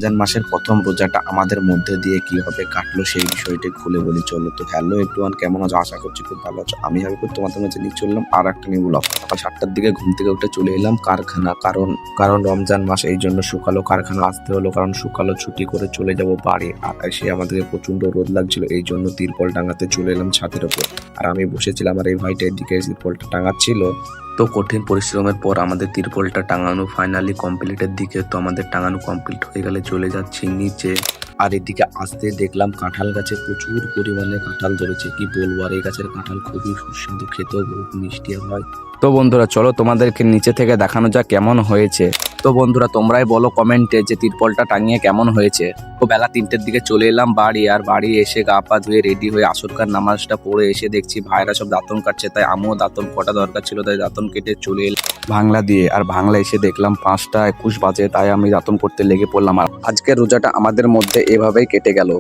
রমজান মাসের প্রথম রোজাটা আমাদের মধ্যে দিয়ে কিভাবে কাটলো সেই বিষয়টি খুলে বলি চলো। তো হ্যালো এভরিওয়ান, কেমন আছো? আশা করছি খুব ভালো আছো। আমি হাবিবুর তোমাদের মাঝে নিয়ে চললাম আর একটা নিউ ব্লগ। সকাল 7টার দিকে ঘুম থেকে উঠে চলে এলাম কারখানা, কারণ রমজান মাস, এই জন্য সকালও কারখানা আসতে হলো, কারণ সকালও ছুটি করে চলে যাব বাড়ি। আর সে আমাদেরকে প্রচন্ড রোদ লাগছিল, এই জন্য তিরপল টাঙাতে চলে এলাম ছাদের উপর। আর আমি বসেছিলাম আর এই ভাইটা এদিকে তিরপলটা টাঙাচ্ছিল। তো কঠিন পরিশ্রমের পর আমাদের তিরপলটা টাঙানো ফাইনালি কমপ্লিটের দিকে। তো আমাদের টাঙানো কমপ্লিট হয়ে গেলে চলে যাচ্ছি নিচে। আর এদিকে আসতে দেখলাম কাঁঠাল গাছে প্রচুর পরিমাণে কাঁঠাল ধরেছে, কি বলবো। আর এই গাছের কাঁঠাল খুবই সুস্বাদু, খেতেও বহুত মিষ্টি হয়। তো বন্ধুরা চলো তোমাদেরকে নিচে থেকে দেখানো যাক কেমন হয়েছে। তো বন্ধুরা তোমরাই বলো কমেন্টে যে তিরপলটা টাঙিয়ে কেমন হয়েছে। তো বেলা 3টের দিকে চলে এলাম বাড়ি। আর বাড়ি এসে গা পা ধুয়ে রেডি হয়ে আসরকার নামাজটা পড়ে এসে দেখছি ভাইরা সব দাঁতন কাটছে, তাই আমিও দাঁতন কটা দরকার ছিল, তাই দাঁতন কেটে চলে এলাম ভাঙলা দিয়ে। আর ভাঙলা এসে দেখলাম 5টা 21 বাজে, তাই আমি দাঁতন করতে লেগে পড়লাম। আর আজকের রোজাটা আমাদের মধ্যে এভাবেই কেটে গেল।